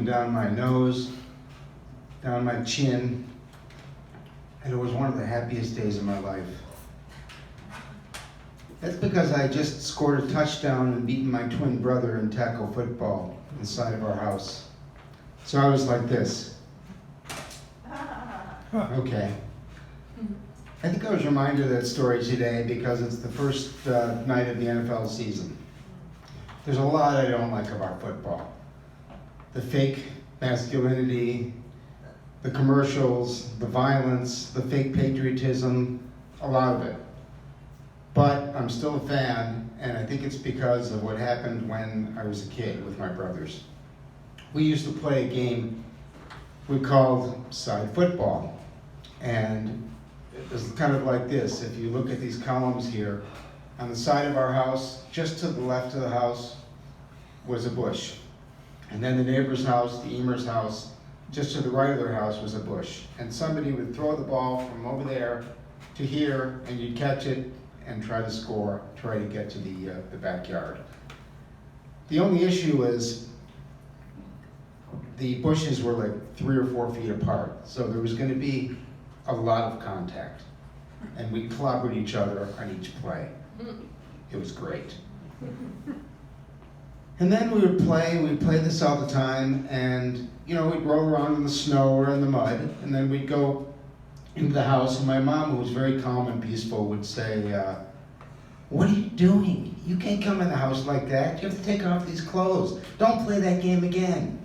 coming down my nose, down my chin, and it was one of the happiest days of my life. That's because I just scored a touchdown and beaten my twin brother in tackle football inside of our house. So I was like this. Okay. I think I was reminded of that story today because it's the first night of the NFL season. There's a lot I don't like about football. The fake masculinity, the commercials, the violence, the fake patriotism, a lot of it. But I'm still a fan, and I think it's because of what happened when I was a kid with my brothers. We used to play a game we called side football, and it was kind of like this. If you look at these columns here, on the side of our house, just to the left of the house, was a bush. And then the neighbor's house, the Emer's house, just to the right of their house was a bush. And somebody would throw the ball from over there to here, and you'd catch it and try to score, try to get to the backyard. The only issue is the bushes were like 3 or 4 feet apart, so there was going to be a lot of contact, and we clobbered each other on each play. It was great. And then we'd play this all the time, and we'd roll around in the snow or in the mud, and then we'd go into the house, and my mom, who was very calm and peaceful, would say, "What are you doing? You can't come in the house like that. You have to take off these clothes. Don't play that game again."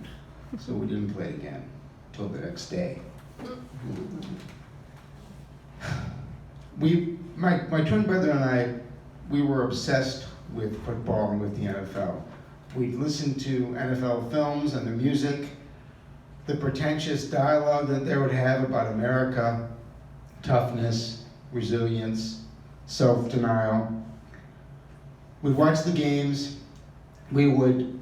So we didn't play it again till the next day. My twin brother and I, we were obsessed with football and with the NFL. We'd listen to NFL films and the music, the pretentious dialogue that they would have about America, toughness, resilience, self-denial. We'd watch the games. We would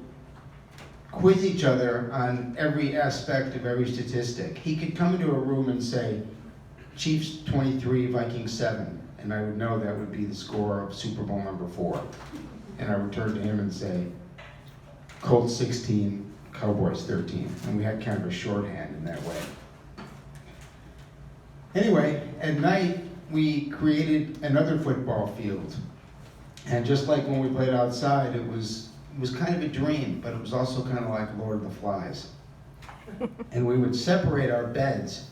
quiz each other on every aspect of every statistic. He could come into a room and say, Chiefs 23, Vikings 7, and I would know that would be the score of Super Bowl number 4. And I would turn to him and say, Colts 16, Cowboys 13. And we had kind of a shorthand in that way. Anyway, at night, we created another football field. And just like when we played outside, it was kind of a dream, but it was also kind of like Lord of the Flies. And we would separate our beds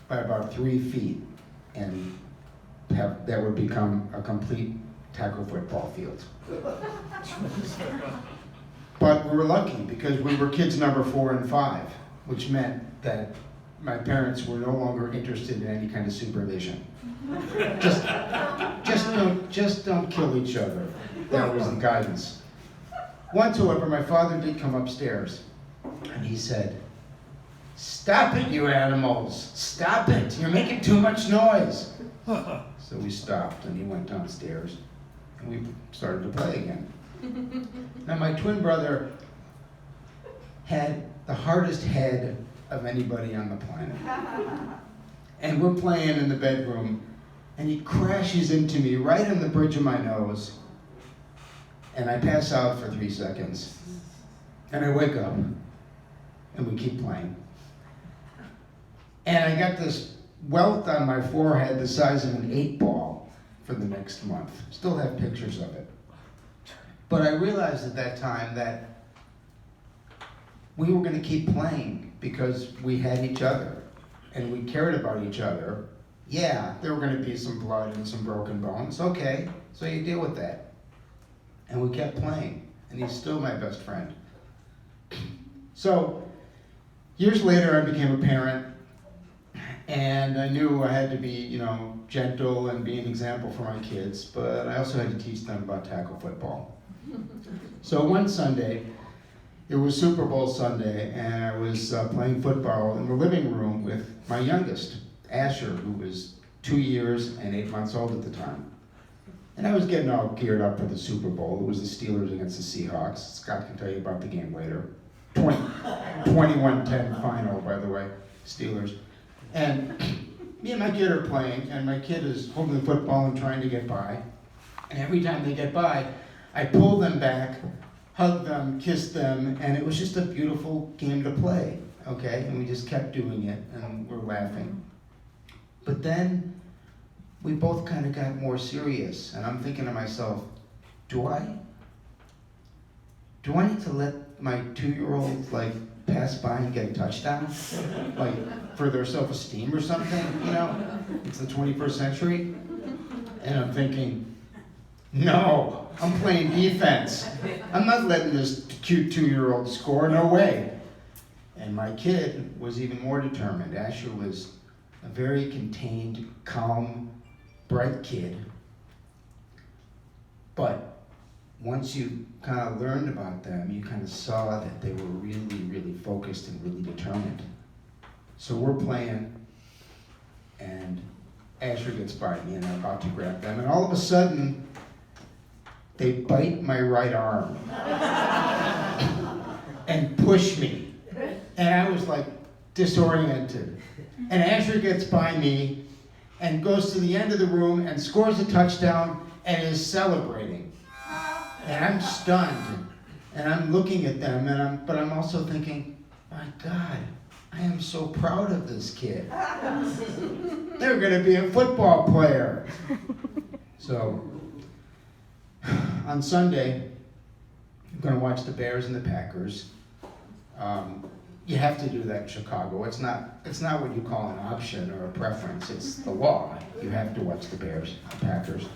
by about 3 feet, and that would become a complete tackle football field. But we were lucky because we were kids number 4 and 5, which meant that my parents were no longer interested in any kind of supervision. Just don't kill each other. That was the guidance. Once, however, my father did come upstairs, and he said, "Stop it, you animals! Stop it! You're making too much noise!" So we stopped, and he went downstairs, and we started to play again. Now, my twin brother had the hardest head of anybody on the planet. And we're playing in the bedroom, and he crashes into me right on the bridge of my nose, and I pass out for 3 seconds. And I wake up, and we keep playing. And I got this welt on my forehead the size of an 8-ball for the next month. Still have pictures of it. But I realized at that time that we were going to keep playing because we had each other and we cared about each other. Yeah, there were going to be some blood and some broken bones. Okay, so you deal with that. And we kept playing, and he's still my best friend. So, years later, I became a parent, and I knew I had to be, gentle and be an example for my kids, but I also had to teach them about tackle football. So one Sunday, it was Super Bowl Sunday, and I was playing football in the living room with my youngest, Asher, who was 2 years and 8 months old at the time. And I was getting all geared up for the Super Bowl. It was the Steelers against the Seahawks. Scott can tell you about the game later. 21-10 final, by the way, Steelers. And me and my kid are playing, and my kid is holding the football and trying to get by. And every time they get by, I pull them back hugged them, kissed them, and it was just a beautiful game to play, okay? And we just kept doing it, and we're laughing. But then we both kind of got more serious, and I'm thinking to myself, do I need to let my 2-year-old like pass by and get a touchdown? Like for their self-esteem or something, you know? It's the 21st century. And I'm thinking, no, I'm playing defense. I'm not letting this cute 2-year-old score, no way. And my kid was even more determined. Asher was a very contained, calm, bright kid. But once you kind of learned about them, you kind of saw that they were really, really focused and really determined. So we're playing, and Asher gets by me, and I'm about to grab them, and all of a sudden, they bite my right arm and push me. And I was like disoriented. And Asher gets by me and goes to the end of the room and scores a touchdown and is celebrating. And I'm stunned, and I'm looking at them, but I'm also thinking, my God, I am so proud of this kid. They're going to be a football player. So, on Sunday, I'm going to watch the Bears and the Packers. You have to do that in Chicago. It's not what you call an option or a preference. It's the law. You have to watch the Bears, the Packers.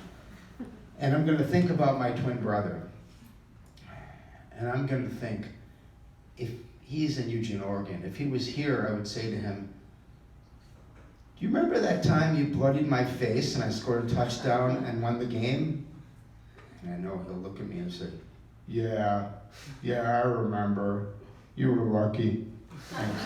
And I'm going to think about my twin brother. And I'm going to think, if he's in Eugene, Oregon, if he was here, I would say to him, do you remember that time you bloodied my face and I scored a touchdown and won the game? And I know he'll look at me and say, yeah, I remember. You were lucky. Thanks.